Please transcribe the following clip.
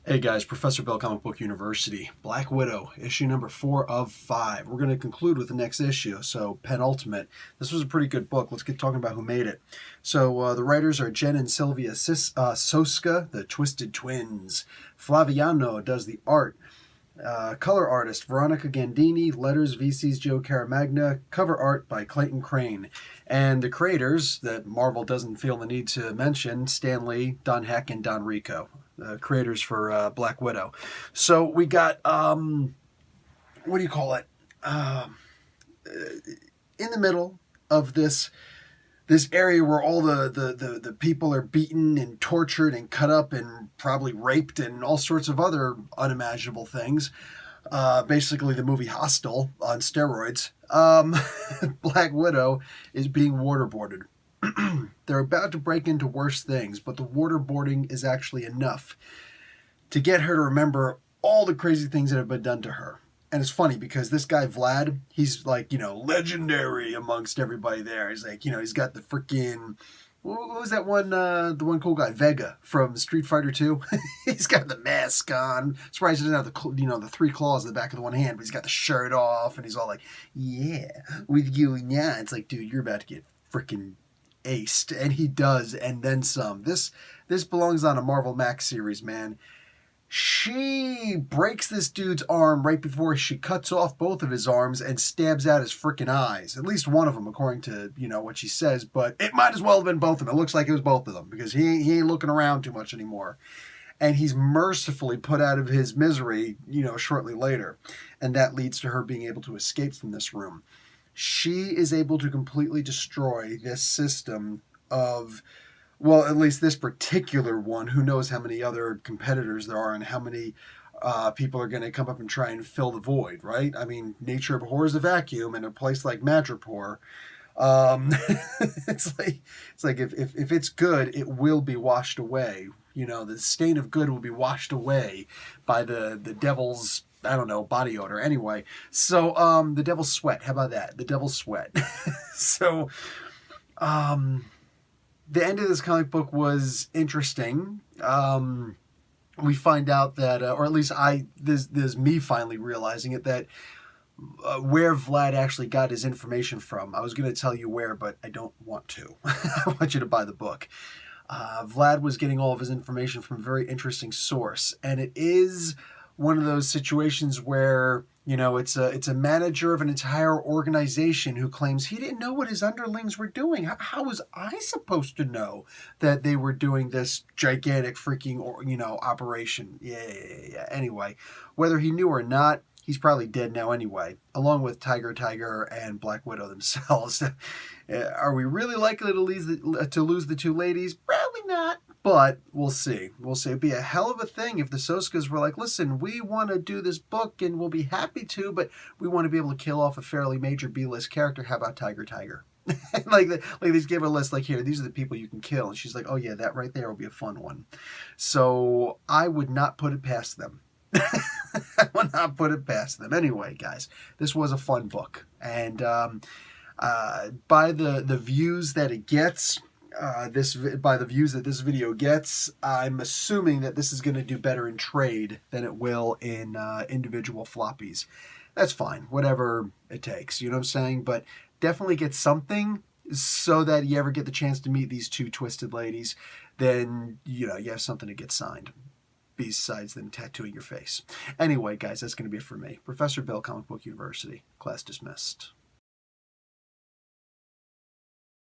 Hey guys, Professor Bell, Comic Book University. Black Widow, issue number 4 of 5. We're going to conclude with the next issue, so penultimate. This was a pretty good book. Let's get talking about who made it. So the writers are Jen and Sylvia Soska, the Twisted Twins. Flaviano does the art. Color artist Veronica Gandini, letters VC's Joe Caramagna, cover art by Clayton Crane. And the creators that Marvel doesn't feel the need to mention, Stan Lee, Don Heck, and Don Rico. Creators for Black Widow. So we got, what do you call it? In the middle of this area where all the people are beaten and tortured and cut up and probably raped and all sorts of other unimaginable things. Basically the movie Hostel on steroids. Black Widow is being waterboarded. They're about to break into worse things, but the waterboarding is actually enough to get her to remember all the crazy things that have been done to her. And it's funny because this guy Vlad, he's like, legendary amongst everybody there. He's like, he's got the freaking, what was that one, the one cool guy, Vega from Street Fighter 2? He's got the mask on. Surprised he doesn't have the 3 claws in the back of the one hand, but he's got the shirt off and he's all like, yeah, with you and yeah. It's like, dude, you're about to get freaking aced. And he does, and then some. This belongs on a Marvel Max series, man. She breaks this dude's arm right before she cuts off both of his arms and stabs out his freaking eyes. At least one of them, according to, what she says. But it might as well have been both of them. It looks like it was both of them because he ain't looking around too much anymore. And he's mercifully put out of his misery, shortly later. And that leads to her being able to escape from this room. She is able to completely destroy this system of, well, at least this particular one. Who knows how many other competitors there are and how many people are going to come up and try and fill the void, right? I mean, nature abhors a vacuum, and a place like Madripoor, it's like if it's good, it will be washed away. The stain of good will be washed away by the devil's, I don't know, body odor. Anyway, so the devil's sweat. How about that? The devil's sweat. So the end of this comic book was interesting. We find out that, or at least there's me finally realizing it, that where Vlad actually got his information from. I was going to tell you where, but I don't want to. I want you to buy the book. Vlad was getting all of his information from a very interesting source, and it is one of those situations where, it's a manager of an entire organization who claims he didn't know what his underlings were doing. How was I supposed to know that they were doing this gigantic freaking, operation? Yeah. Anyway, whether he knew or not, he's probably dead now anyway, along with Tiger, and Black Widow themselves. Are we really likely to lose the two ladies? Probably not, but we'll see. It'd be a hell of a thing if the Soskas were like, listen, we want to do this book and we'll be happy to, but we want to be able to kill off a fairly major B-list character. How about Tiger? like they just gave her a list, like, here, these are the people you can kill. And she's like, oh yeah, that right there will be a fun one. So I would not put it past them. I will not put it past them. Anyway, guys, this was a fun book. And by the views that it gets, by the views that this video gets, I'm assuming that this is going to do better in trade than it will in individual floppies. That's fine. Whatever it takes. You know what I'm saying? But definitely get something so that you ever get the chance to meet these two twisted ladies. Then, you have something to get signed, besides them tattooing your face. Anyway, guys, that's going to be it for me. Professor Bill, Comic Book University. Class dismissed.